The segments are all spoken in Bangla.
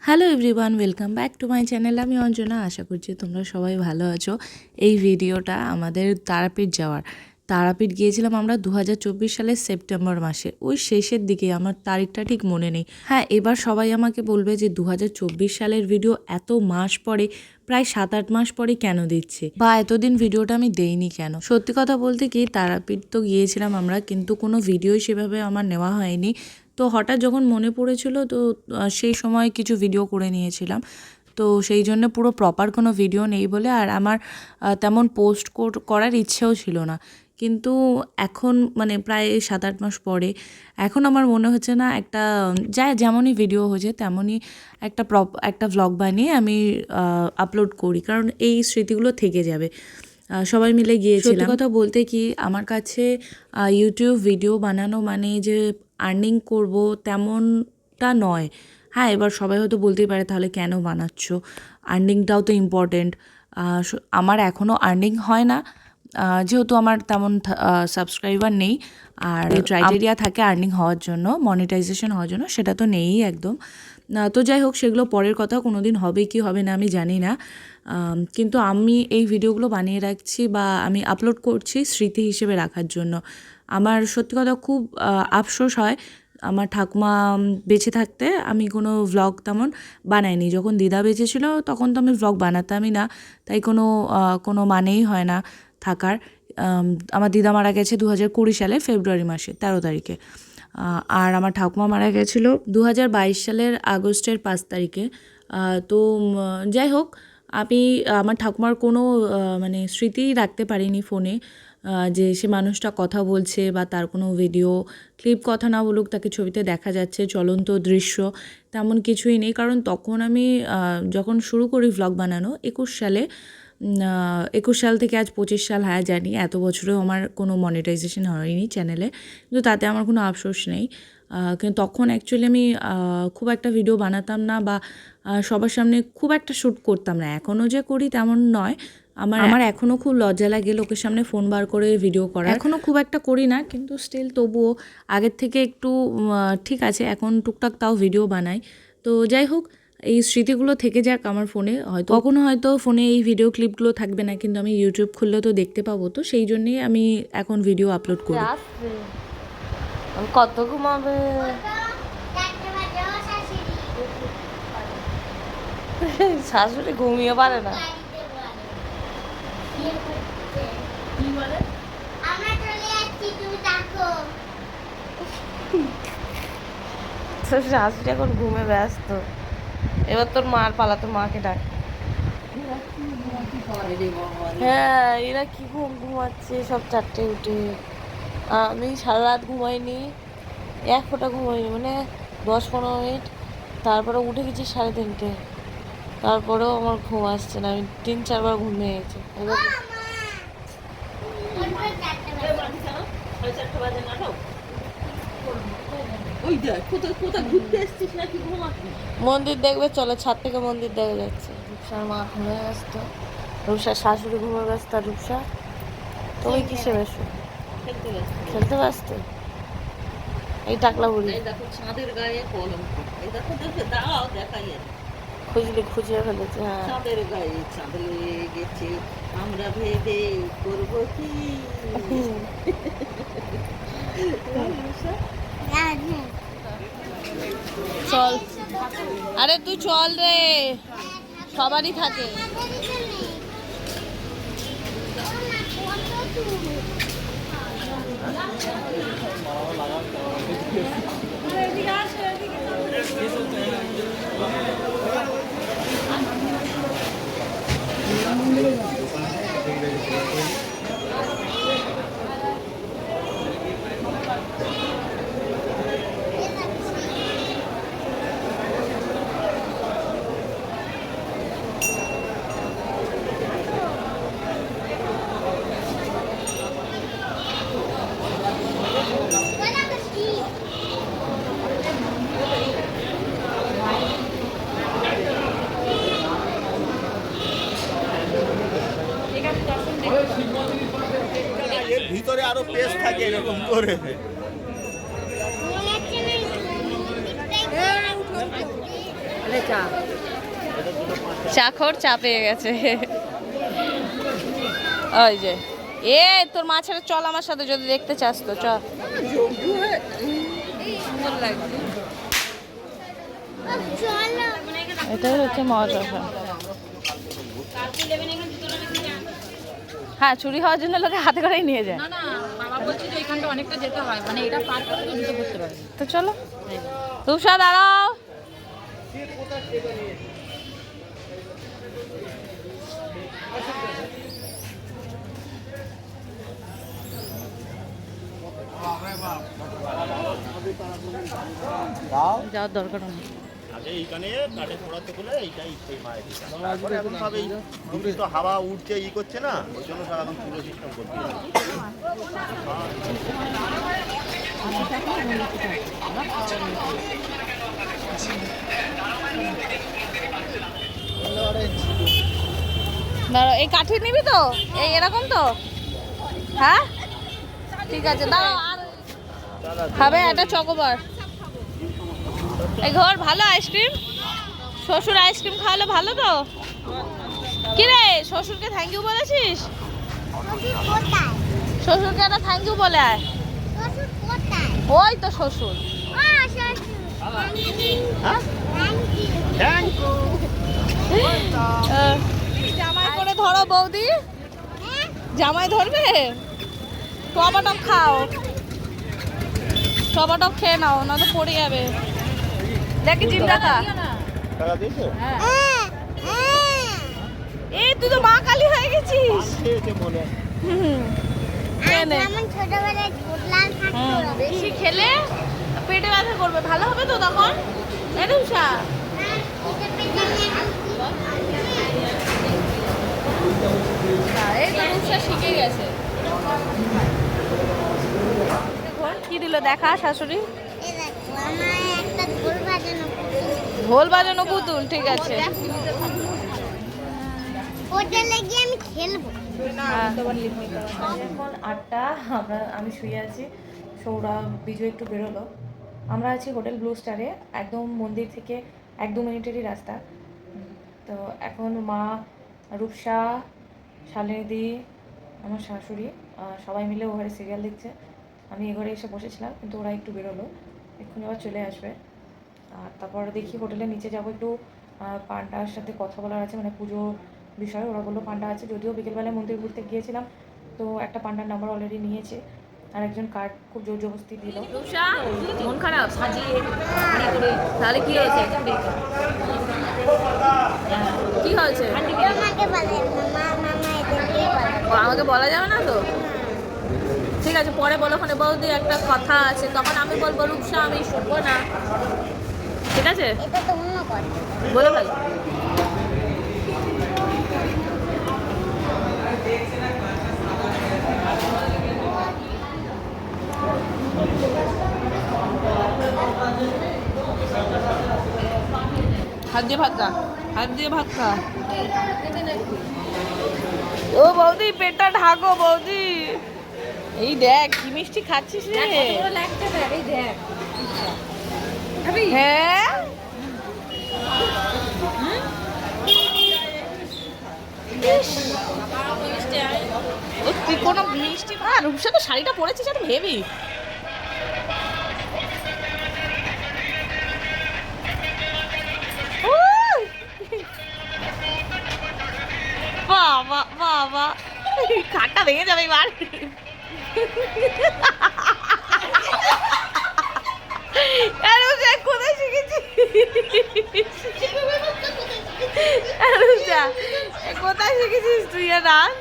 Hello everyone, welcome back to my channel. আমি অঞ্জনা, আশা করছি তোমরা সবাই ভালো আছো। এই ভিডিওটা আমাদের তারাপীঠ যাওয়ার। তারাপীঠ গিয়েছিলাম আমরা 2024 সালের সেপ্টেম্বর মাসে, ওই শেষের দিকে, আমার তারিখটা ঠিক মনে নেই। হ্যাঁ, এবার সবাই আমাকে বলবে যে 2024 সালের ভিডিও এত মাস পরে, প্রায় 7-8 মাস পরে কেন দিচ্ছে, বা এতদিন ভিডিওটা আমি দেইনি কেন। সত্যি কথা বলতে কি, তারাপীঠ তো গিয়েছিলাম আমরা, কিন্তু কোনো ভিডিওই সেভাবে আমার নেওয়া হয়নি। তো হঠাৎ যখন মনে পড়েছিল, তো সেই সময় কিছু ভিডিও করে নিয়েছিলাম। তো সেই জন্য পুরো প্রপার কোনো ভিডিও নেই বলে, আর আমার তেমন পোস্ট করার ইচ্ছেও ছিল না। কিন্তু এখন মানে প্রায় 7-8 মাস পরে এখন আমার মনে হচ্ছে না, একটা যেমনই ভিডিও হয়েছে তেমনই একটা ভ্লগ বানিয়ে আমি আপলোড করি, কারণ এই স্মৃতিগুলো থেকে যাবে। সবাই মিলে গিয়েছিলাম। সত্যি কথা বলতে কি, আমার কাছে ইউটিউব ভিডিও বানানো মানে যে আর্নিং করব তেমনটা নয়। হ্যাঁ, এবার সবাই হয়তো বলতেই পারে তাহলে কেন বানাচ্ছ, আর্নিংটাও তো ইম্পর্টেন্ট। আমার এখনও আর্নিং হয় না, যেহেতু আমার তেমন সাবস্ক্রাইবার নেই, আর ক্রাইটেরিয়া থাকে আর্নিং হওয়ার জন্য, মনিটাইজেশন হওয়ার জন্য, সেটা তো নেই একদম। তো যাই হোক, সেগুলো পরের কথা, কোনো দিন হবে কি হবে না আমি জানি না। কিন্তু আমি এই ভিডিওগুলো বানিয়ে রাখছি বা আমি আপলোড করছি স্মৃতি হিসেবে রাখার জন্য। আমার সত্যি কথা খুব আফসোস হয়, আমার ঠাকুমা বেঁচে থাকতে আমি কোনো ভ্লগ তেমন বানাইনি। যখন দিদা বেঁচে ছিল তখন তো আমি ভ্লগ বানাতামই না, তাই কোনো মানেই হয় না থাকার। আমার দিদা মারা গেছে 2020 সালে ফেব্রুয়ারি মাসে 13 তারিখে, আর আমার ঠাকুমা মারা গেছিলো 2022 সালের আগস্টের 5 তারিখে। তো যাই হোক, আমি আমার ঠাকুমার কোনো মানে স্মৃতিই রাখতে পারিনি ফোনে, যে সে মানুষটা কথা বলছে বা তার কোনো ভিডিও ক্লিপ, কথা না বলুক, তাকে ছবিতে দেখা যাচ্ছে চলন্ত দৃশ্য, তেমন কিছুই নেই। কারণ তখন আমি যখন শুরু করি ভ্লগ বানানো 21 সালে, 21 সাল থেকে আজ 25 সাল, হ্যাঁ জানি এত বছরেও আমার কোনো মনিটাইজেশন হয়নি চ্যানেলে, কিন্তু তাতে আমার কোনো আফসোস নেই। কিন্তু তখন অ্যাকচুয়ালি আমি খুব একটা ভিডিও বানাতাম না, বা সবার সামনে খুব একটা শ্যুট করতাম না। এখনও যে করি তেমন নয়, আমার এখনও খুব লজ্জা লাগে লোকের সামনে ফোন বার করে ভিডিও করা। এখনও খুব একটা করি না, কিন্তু স্টিল তবুও আগের থেকে একটু ঠিক আছে, এখন টুকটাক তাও ভিডিও বানাই। তো যাই হোক, এই স্মৃতিগুলো থেকে যাক আমার ফোনে। হয়তো ফোনে এই ভিডিও ক্লিপগুলো থাকবে না, কিন্তু আমি ইউটিউব খুললে তো দেখতে পাবো, তো সেই জন্যেই আমি এখন ভিডিও আপলোড করি। কত ঘুমাবে? শাশুড়ি ঘুমিয়ে পারে না। শাশুড়ি এখন ঘুমে ব্যস্ত। এবার তোর মার পালা, তোর মাকে ডাক। হ্যাঁ, এরা কি ঘুমাচ্ছে সব 4টে উঠে। আমি সারা রাত ঘুমাইনি, এক ফোঁটা ঘুমাইনি, মানে 10-15 মিনিট, তারপরে উঠে গেছি 3:30। তারপরেও আমার ঘুম আসছে না, আমি 3-4 বার ঘুমিয়ে গেছি। এবার মন্দির দেখবে চলো, ছাদ থেকে মন্দির দেখা যাচ্ছে। রূপসার মা ঘুমে ব্যস্ত, রূপসার শাশুড়ি ঘুমে ব্যস্ত। রূপসা, তুমি কিসে ব্যস্ত? খেলতে ব্যস্ত। এই টাকলা বুড়ি ছাদের গায়ে কলম, দাঁড়াও দেখাই, খুঁজে ফেলেছে। হ্যাঁ, চাঁদের গায়ে চাঁদ লেগেছে, আমরা ভেবে করবো কি। চল, আরে তুই চল রে, সবারই থাকে। এর ভিতরে আরো পেস্ট থাকে এরকম করে। চাখর চা পেয়ে গেছে। ওই যে এ তোর মা ছেড়ে চল আমার সাথে যদি দেখতে চাস তো চল। এটাই হচ্ছে মজা। হ্যাঁ চুরি হওয়ার জন্য লোকে হাতে করেই নিয়ে যায়। না বাবা বলছে যে এখানটা অনেকটা যেতে হয়, মানে এটা পার করে তো জুতো করতে পারবে। তো চলো রূপসা দাঁড়াও। যাওয়ার দরকার নেই। আগে এইখানে কাঠে পোড়াতে বলে এইটাই সেই মায়ের তারপরে এখন সব এই দূষিত হাওয়া উঠছে ই করছে না, ওই জন্য সব এখন পুরো সিস্টেম করছে। দাঁড়াও এই কাঠি নিবি তো, এই এরকম তো, হ্যাঁ ঠিক আছে দাঁড়াও। আর খাবে একটা চকোবার। এই ঘর ভালো আইসক্রিম, শ্বশুর আইসক্রিম খাওয়ালে ভালো তো। কি রে শ্বশুরকে থ্যাংক ইউ বলেছিস? শ্বশুরকে একটা থ্যাংক ইউ বলে আয়। ওই তো শ্বশুর। জামাই করে ধরো বৌদি, জামাই ধরবে। টমাটম খাও, টমাটম খেয়ে নাও, না তো পড়ে যাবে। দেখি চিন্তা কা টাকা দিয়েছো? এই তুই তো মা কালী হয়ে গেছিস। খেয়েছে মনে হয়। বেশি খেলে পেটে ব্যথা করবে, ভালো হবে তো তখন। উষা এই তো উষা শিখে গেছে। কি দিল দেখা শাশুড়ি? ঢোল বাজানো পুতুল, ঠিক আছে। আমি খেলবো। এখন 8টা, আমি শুয়ে আছি। সৌরভ বিজয় একটু বেরোলো। আমরা আছি হোটেল ব্লু স্টারে, একদম মন্দির থেকে 1-2 মিনিটেরই রাস্তা। তো এখন মা, রূপসা, শালিনীদি, আমার শাশুড়ি সবাই মিলে ও ঘরে সিরিয়াল দেখছে। আমি এ ঘরে এসে বসেছিলাম, কিন্তু ওরা একটু বেরোলো, এক্ষুনি আবার চলে আসবে। আর তারপর দেখি হোটেলের নিচে যাবো, একটু পান্ডার সাথে কথা বলার আছে, মানে পুজো বিষয়ে। ওরা বললো পান্ডা আছে, যদিও বিকেলবেলায় মন্দির ঘুরতে গিয়েছিলাম, তো একটা পান্ডার নাম্বার অলরেডি নিয়েছে, আর একজন কার্ড খুব জোর জবরদস্তি দিল। রূপসা মন খারাপ সাজিয়ে করে, তাহলে কি হয়েছে? কি হয়েছে? আমাকে বলা যাবে না তো, ঠিক আছে পরে বলো। ওখানে বৌদি একটা কথা আছে, তখন আমি বলবো রূপসা আমি শুনবো না, ঠিক আছে? বলে ভাই হাত দিয়ে ভাত খা, হাত দিয়ে ভাত খা। ও বৌদি পেটটা ঢাকো বৌদি। এই দেখ কি মিষ্টি খাচ্ছিস রে। হ্যাঁ তুই কোনো মিষ্টি রূপসা তো শাড়িটা পরেছিস আর হেভি। বাবা বাবা খাটটা ভেঙে যাবে এবার। কোথায় শিখেছিস? কোথায় শিখেছিস তুই ডান্স?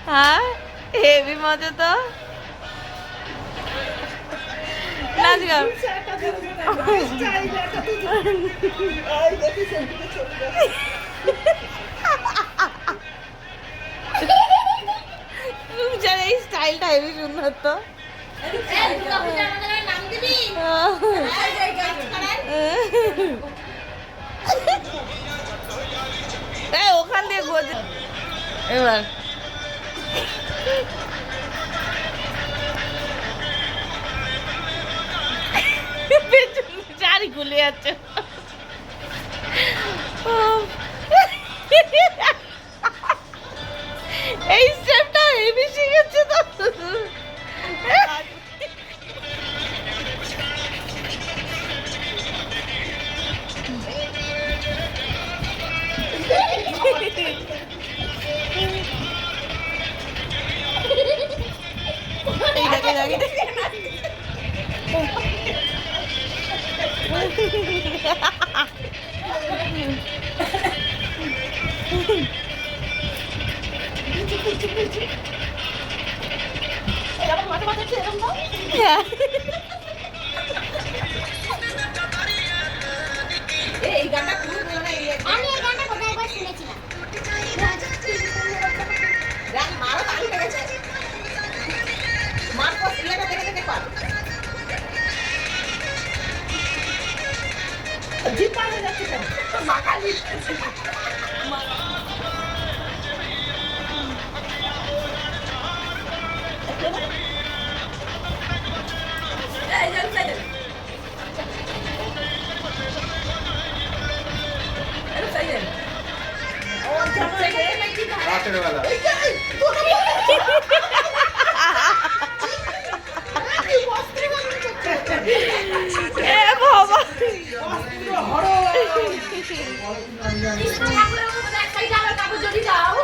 হ্যাঁ হেভি মজা তো। নাচ গান এই স্টাইলটা হেভি সুন্দর তো। ওখান দিয়ে এবার চারি খুলে যাচ্ছে। আমি এই গানটা কোথায় একবার শুনেছিলাম। যদি যাও